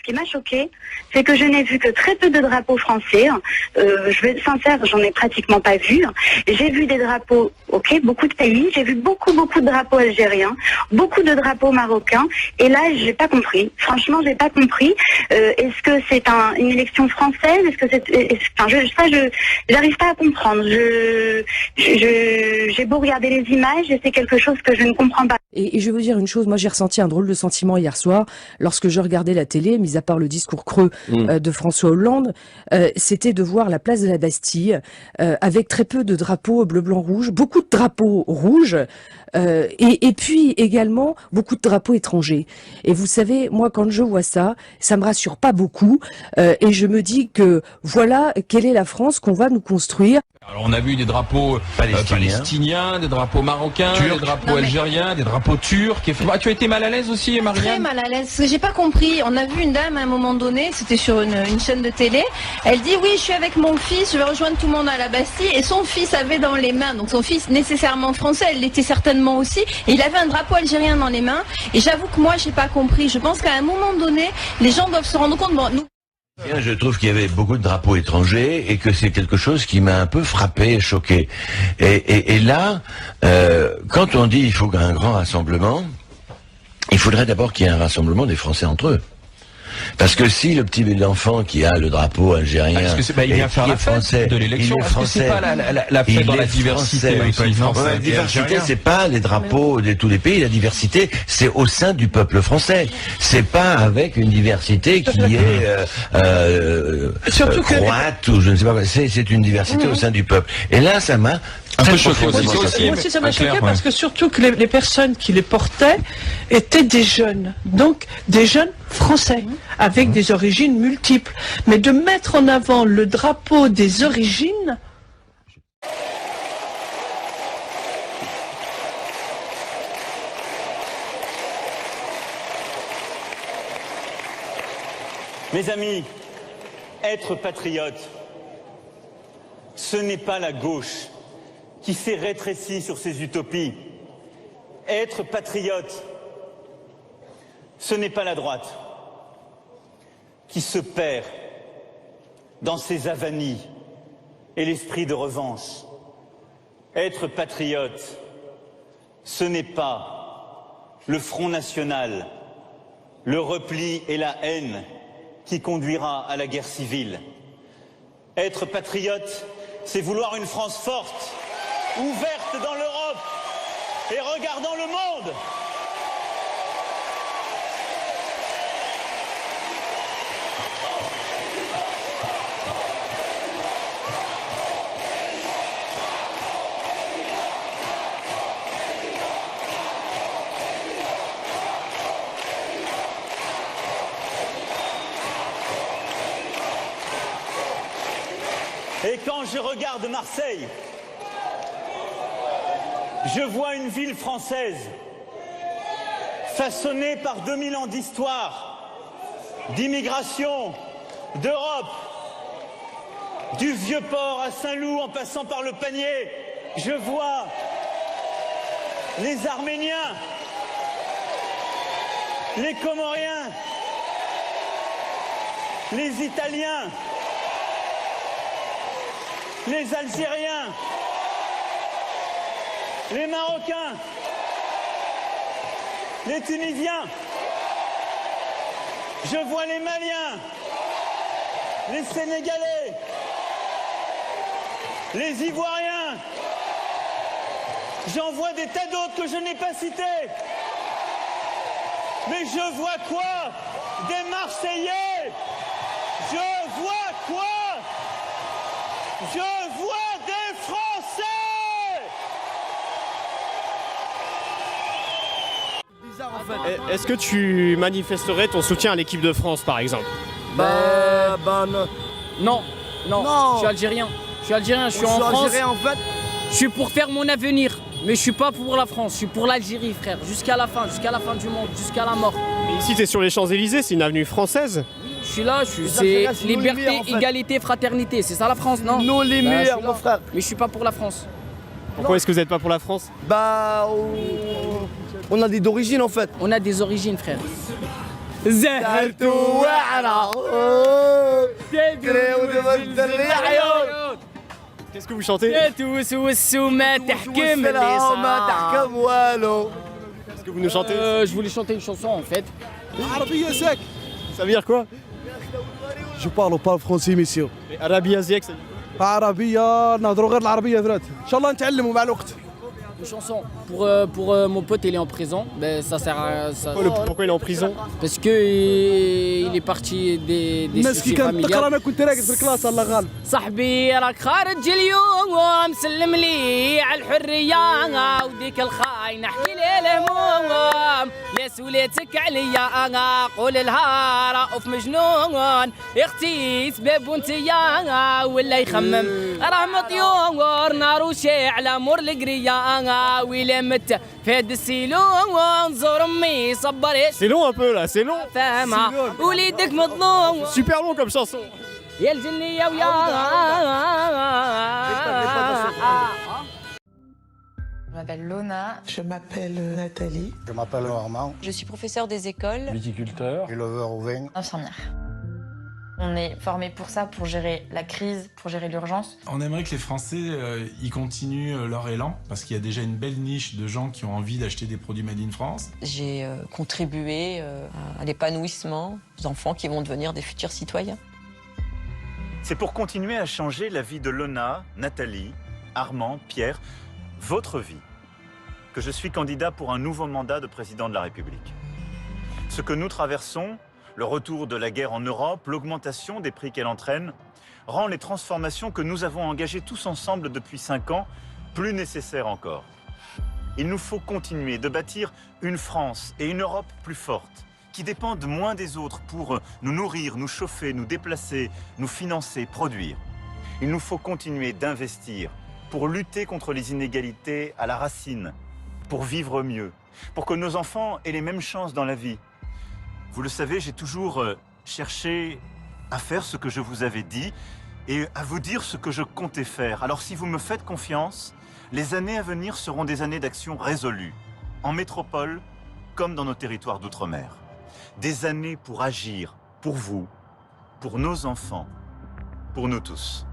qui m'a choquée, c'est que je n'ai vu que très peu de drapeaux français. Je vais être sincère, j'en ai pratiquement pas vu. J'ai vu des drapeaux, ok, beaucoup de pays. J'ai vu beaucoup de drapeaux algériens, beaucoup de drapeaux marocains. Et là, j'ai pas compris. Franchement, j'ai pas compris. Est-ce que c'est une élection française? Est-ce que j'arrive pas à comprendre. J'ai beau regarder les images et c'est quelque chose que je ne comprends pas. Et je veux dire une chose, moi j'ai ressenti un drôle de sentiment hier soir lorsque je regardais la télé, mis à part le discours creux de François Hollande, c'était de voir la place de la Bastille avec très peu de drapeaux bleu, blanc, rouge, beaucoup de drapeaux rouges et puis également beaucoup de drapeaux étrangers. Et vous savez, moi quand je vois ça, ça me rassure pas beaucoup et je me dis que voilà quelle est la France qu'on va nous construire. Alors on a vu des drapeaux palestiniens, des drapeaux marocains, des drapeaux algériens, des drapeaux turcs. Tu as été mal à l'aise aussi, Marianne? Très mal à l'aise, parce que j'ai pas compris. On a vu une dame à un moment donné, c'était sur une chaîne de télé, elle dit oui, je suis avec mon fils, je vais rejoindre tout le monde à la Bastille, et son fils avait dans les mains, donc son fils nécessairement français, elle l'était certainement aussi, et il avait un drapeau algérien dans les mains, et j'avoue que moi j'ai pas compris. Je pense qu'à un moment donné, les gens doivent se rendre compte, bon, nous... Je trouve qu'il y avait beaucoup de drapeaux étrangers et que c'est quelque chose qui m'a un peu frappé et choqué. Et là, quand on dit il faut un grand rassemblement, il faudrait d'abord qu'il y ait un rassemblement des Français entre eux. Parce que si le petit enfant qui a le drapeau algérien il vient faire la fête de l'élection, est-ce que c'est pas la fête dans la diversité? La diversité, c'est pas les drapeaux de tous les pays. La diversité, c'est au sein du peuple français. C'est pas avec une diversité qui est croate ou je ne sais pas. C'est une diversité au sein du peuple. Et là, ça m'a un peu choqué aussi. Moi aussi, ça m'a choqué parce que surtout que les personnes qui les portaient étaient des jeunes. Donc, des jeunes français, avec des origines multiples. Mais de mettre en avant le drapeau des origines... Mes amis, être patriote, ce n'est pas la gauche qui s'est rétrécie sur ses utopies. Être patriote, ce n'est pas la droite qui se perd dans ses avanies et l'esprit de revanche. Être patriote, ce n'est pas le Front National, le repli et la haine qui conduira à la guerre civile. Être patriote, c'est vouloir une France forte, ouverte dans l'Europe et regardant le monde. Et quand je regarde Marseille, je vois une ville française façonnée par 2000 ans d'histoire, d'immigration, d'Europe, du Vieux-Port à Saint-Loup en passant par le Panier. Je vois les Arméniens, les Comoriens, les Italiens, les Algériens, les Marocains, les Tunisiens, je vois les Maliens, les Sénégalais, les Ivoiriens, j'en vois des tas d'autres que je n'ai pas cités. Mais je vois quoi? Des Marseillais. Je vois quoi? Je vois des Français. Bizarre en fait. Est-ce que tu manifesterais ton soutien à l'équipe de France par exemple? Non. Je suis algérien. Je suis en France. Algérien, en fait. Je suis pour faire mon avenir. Mais je suis pas pour la France, je suis pour l'Algérie, frère. Jusqu'à la fin du monde, jusqu'à la mort. Et ici, t'es sur les Champs-Élysées, c'est une avenue française. Je suis là, c'est liberté, égalité, fraternité. C'est ça la France, non? Nous les meilleurs, mon frère. Mais je suis pas pour la France. Pourquoi est-ce que vous n'êtes pas pour la France? On a des origines en fait. On a des origines, frère. زهرت وعرة Qu'est-ce que vous chantez? توسوس وما تحكم اللي ما تحكم والو. Qu'est-ce que vous nous chantez? Je voulais chanter une chanson en fait. عربية ساك. Ça veut dire quoi? Je parle pas français monsieur. Arabia Ziek, ça veut dire quoi? عربية نهضروا غير العربية ثلاث. إن شاء الله نتعلموا مع الوقت. Une chanson pour mon pote, il est en prison. Ben ça sert à ça. Pourquoi il est en prison? Parce que il est parti des الناس كي كانت تقرا انا كنت راقد في الكلاس الله غالب. صاحبي راك خارج اليوم سلم لي على الحرية وديك الخاين احكي لي الهموم يا سوليتك عليا قول لها رأوف مجنون اختي سباب وانتيا ولا يخمم راه مطيور نار وشاعلة مر القرية ويلا مت فهاد السيلون زور امي صبري. C'est long un peu là, c'est long. فاهمة وليدك مظلوم. Super long comme chanson. يا الجنية ويا. Je m'appelle Lona. Je m'appelle Nathalie. Je m'appelle Armand. Je suis professeure des écoles. Viticulteur. Éleveur au vin. Infirmière. On est formé pour ça, pour gérer la crise, pour gérer l'urgence. On aimerait que les Français y continuent leur élan, parce qu'il y a déjà une belle niche de gens qui ont envie d'acheter des produits made in France. J'ai contribué à l'épanouissement des enfants qui vont devenir des futurs citoyens. C'est pour continuer à changer la vie de Lona, Nathalie, Armand, Pierre, votre vie, que je suis candidat pour un nouveau mandat de président de la République. Ce que nous traversons, le retour de la guerre en Europe, l'augmentation des prix qu'elle entraîne, rend les transformations que nous avons engagées tous ensemble depuis 5 ans plus nécessaires encore. Il nous faut continuer de bâtir une France et une Europe plus fortes, qui dépendent moins des autres pour nous nourrir, nous chauffer, nous déplacer, nous financer, produire. Il nous faut continuer d'investir pour lutter contre les inégalités à la racine, pour vivre mieux, pour que nos enfants aient les mêmes chances dans la vie. Vous le savez, j'ai toujours cherché à faire ce que je vous avais dit et à vous dire ce que je comptais faire. Alors si vous me faites confiance, les années à venir seront des années d'action résolue, en métropole comme dans nos territoires d'outre-mer. Des années pour agir, pour vous, pour nos enfants, pour nous tous.